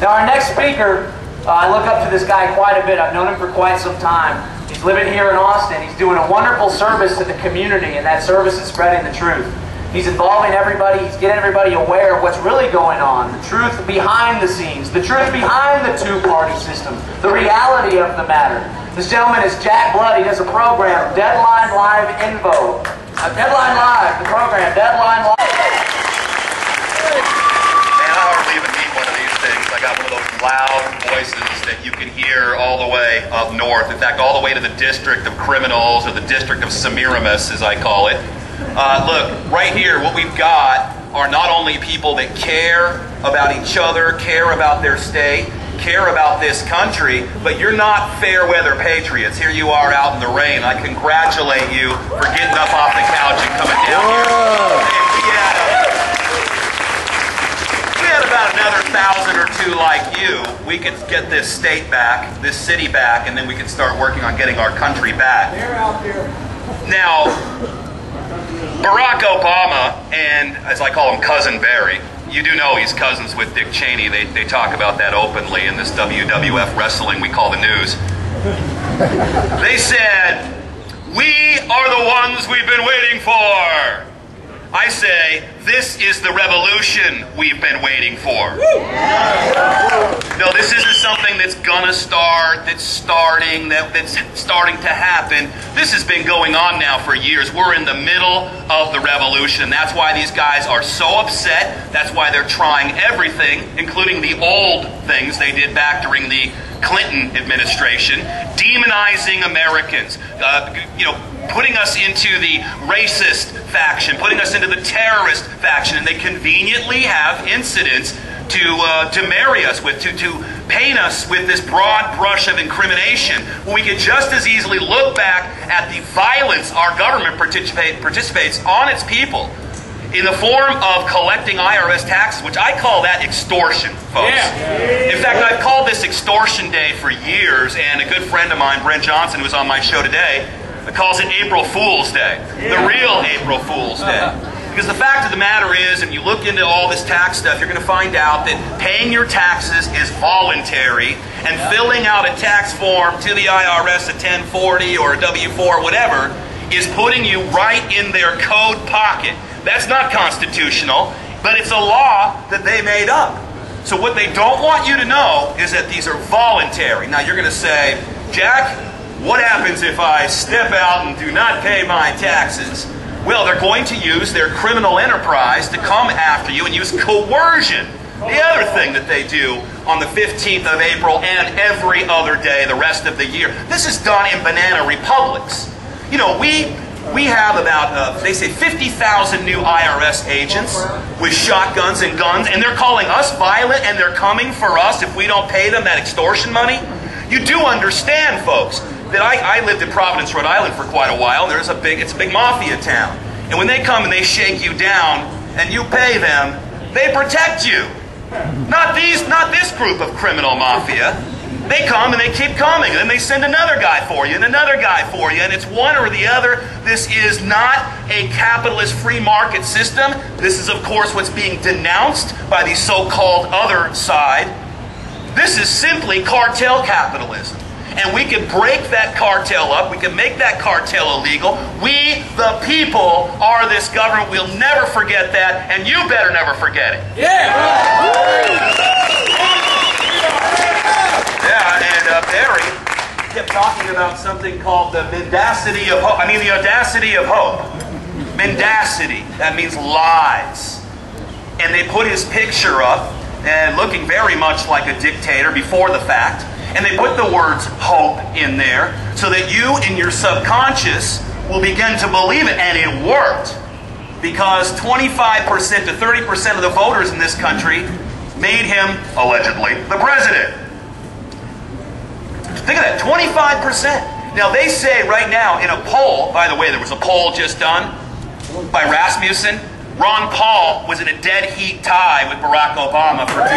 Now our next speaker, I look up to this guy quite a bit. I've known him for quite some time. He's living here in Austin. He's doing a wonderful service to the community, and that service is spreading the truth. He's involving everybody. He's getting everybody aware of what's really going on, the truth behind the scenes, the truth behind the two-party system, the reality of the matter. This gentleman is Jack Blood. He does a program, Deadline Live Info. Deadline Live, the program, Deadline Live. I got one of those loud voices that you can hear all the way up north. In fact, all the way to the District of Criminals, or the District of Semiramis, as I call it. Look, right here, what we've got are not only people that care about each other, care about their state, care about this country, but you're not fair weather patriots. Here you are out in the rain. I congratulate you for getting up off the couch and coming down here. About another 1,000 or 2 like you, we could get this state back, this city back, and then we can start working on getting our country back. They're out there. Now, Barack Obama and, as I call him, Cousin Barry, you do know he's cousins with Dick Cheney. They talk about that openly in this WWF wrestling we call the news. They said, "We are the ones we've been waiting for." I say, this is the revolution we've been waiting for. No, this isn't something that's gonna start, that's starting to happen. This has been going on now for years. We're in the middle of the revolution. That's why these guys are so upset. That's why they're trying everything, including the old things they did back during the Clinton administration, demonizing Americans, putting us into the racist faction, putting us into the terrorist faction, and they conveniently have incidents to marry us with, to paint us with this broad brush of incrimination, when we could just as easily look back at the violence our government participates on its people in the form of collecting IRS taxes, which I call that extortion, folks. Yeah. In fact, I've called this Extortion Day for years, and a good friend of mine, Brent Johnson, who was on my show today, calls it April Fool's Day, the real April Fool's Day. Because the fact of the matter is, if you look into all this tax stuff, you're going to find out that paying your taxes is voluntary, and filling out a tax form to the IRS, a 1040 or a W-4 or whatever, is putting you right in their code pocket. That's not constitutional, but it's a law that they made up. So what they don't want you to know is that these are voluntary. Now you're going to say, Jack, what happens if I step out and do not pay my taxes? Well, they're going to use their criminal enterprise to come after you and use coercion. The other thing that they do on the 15th of April and every other day the rest of the year. This is done in banana republics. You know, we have about, they say, 50,000 new IRS agents with shotguns and guns, and they're calling us violent, and they're coming for us if we don't pay them that extortion money. You do understand, folks, that I lived in Providence, Rhode Island for quite a while, and it's a big mafia town. And when they come and they shake you down, and you pay them, they protect you. Not this group of criminal mafia. They come and they keep coming, and then they send another guy for you and another guy for you, and it's one or the other. This is not a capitalist free market system. This is, of course, what's being denounced by the so-called other side. This is simply cartel capitalism. And we can break that cartel up. We can make that cartel illegal. We, the people, are this government. We'll never forget that, and you better never forget it. Yeah! Yeah, and Barry kept talking about something called the mendacity of hope. The audacity of hope. Mendacity. That means lies. And they put his picture up, and looking very much like a dictator before the fact, and they put the words hope in there so that you in your subconscious will begin to believe it, and it worked. Because 25% to 30% of the voters in this country made him, allegedly, the president. Think of that, 25%. Now they say right now in a poll, by the way, there was a poll just done by Rasmussen. Ron Paul was in a dead heat tie with Barack Obama for 2000.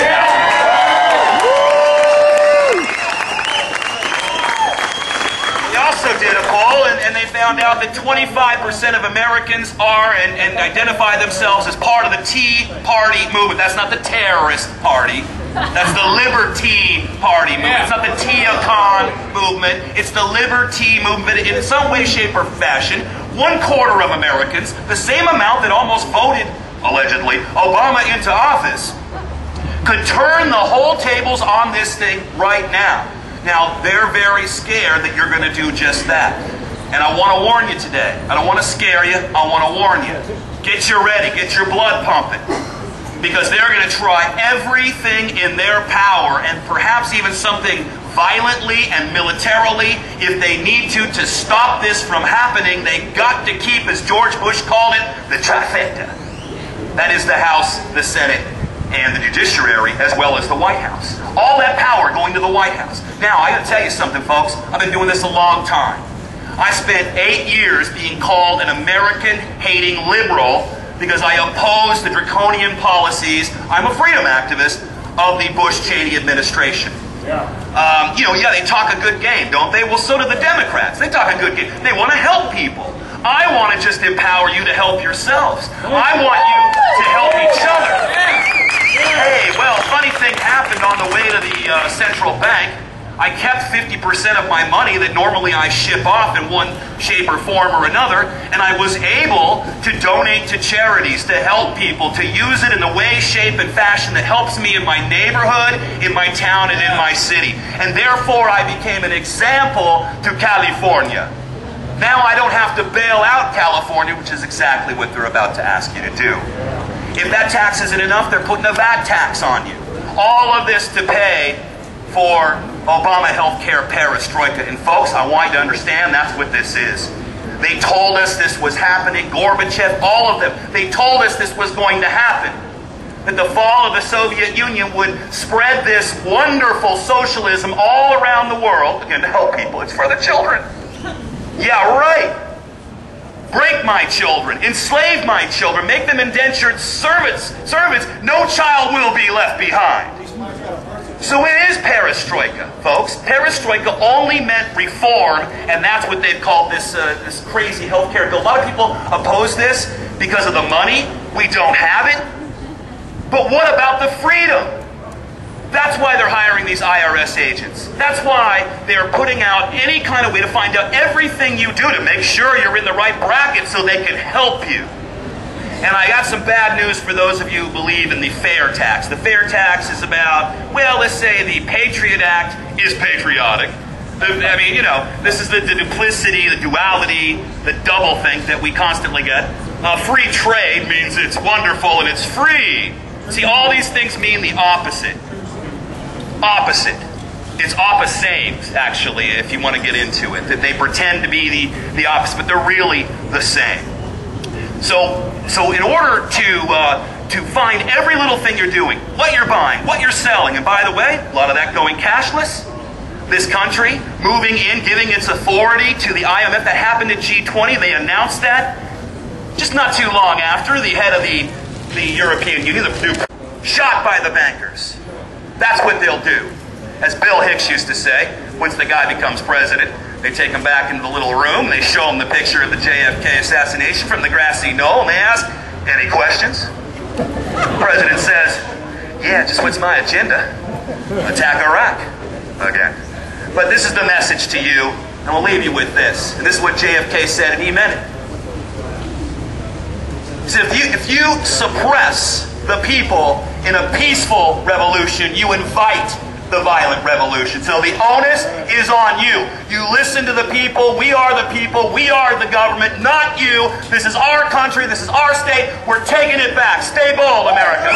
They also did a poll, and they found out that 25% of Americans are and identify themselves as part of the Tea Party movement. That's not the terrorist party. That's the LiberTEA party movement. It's not the Tia-Con movement. It's the LiberTEA movement. In some way, shape, or fashion, 1/4 of Americans, the same amount that almost voted, allegedly, Obama into office, could turn the whole tables on this thing right now. Now, they're very scared that you're going to do just that. And I want to warn you today. I don't want to scare you. I want to warn you. Get you ready. Get your blood pumping. Because they're going to try everything in their power, and perhaps even something violently and militarily, if they need to stop this from happening. They got to keep, as George Bush called it, the trifecta. That is the House, the Senate, and the Judiciary, as well as the White House. All that power going to the White House. Now, I got to tell you something, folks. I've been doing this a long time. I spent 8 years being called an American-hating liberal because I oppose the draconian policies, I'm a freedom activist, of the Bush-Cheney administration. Yeah, they talk a good game, don't they? Well, so do the Democrats. They talk a good game. They want to help people. I want to just empower you to help yourselves. I want you to help each other. Hey, well, funny thing happened on the way to the central bank. I kept 50% of my money that normally I ship off in one shape or form or another, and I was able to donate to charities, to help people, to use it in the way, shape, and fashion that helps me in my neighborhood, in my town, and in my city. And therefore, I became an example to California. Now I don't have to bail out California, which is exactly what they're about to ask you to do. If that tax isn't enough, they're putting a VAT tax on you. All of this to pay for Obama healthcare perestroika. And folks, I want you to understand that's what this is. They told us this was happening. Gorbachev, all of them. They told us this was going to happen. That the fall of the Soviet Union would spread this wonderful socialism all around the world. Again, to help people. It's for the children. Yeah, right. Break my children. Enslave my children. Make them indentured servants. No child will be left behind. So it is perestroika, folks. Perestroika only meant reform, and that's what they've called this crazy healthcare bill. A lot of people oppose this because of the money. We don't have it. But what about the freedom? That's why they're hiring these IRS agents. That's why they're putting out any kind of way to find out everything you do to make sure you're in the right bracket so they can help you. And I got some bad news for those of you who believe in the fair tax. The fair tax is about, well, let's say the Patriot Act is patriotic. I mean, you know, this is the duplicity, the duality, the double think that we constantly get. Free trade means it's wonderful and it's free. See, all these things mean the opposite. Opposite. It's opposite, actually, if you want to get into it. That they pretend to be the opposite, but they're really the same. So in order to find every little thing you're doing, what you're buying, what you're selling, and by the way, a lot of that going cashless, this country moving in, giving its authority to the IMF, that happened at G20, they announced that just not too long after the head of the European Union, shot by the bankers. That's what they'll do. As Bill Hicks used to say, once the guy becomes president, they take him back into the little room, they show him the picture of the JFK assassination from the grassy knoll, and they ask, any questions? The president says, yeah, just what's my agenda? Attack Iraq again. But this is the message to you, and we'll leave you with this. And this is what JFK said, and he meant it. He said, if you suppress the people in a peaceful revolution, you invite the violent revolution. So the onus is on you. You listen to the people. We are the people. We are the government, not you. This is our country. This is our state. We're taking it back. Stay bold, America.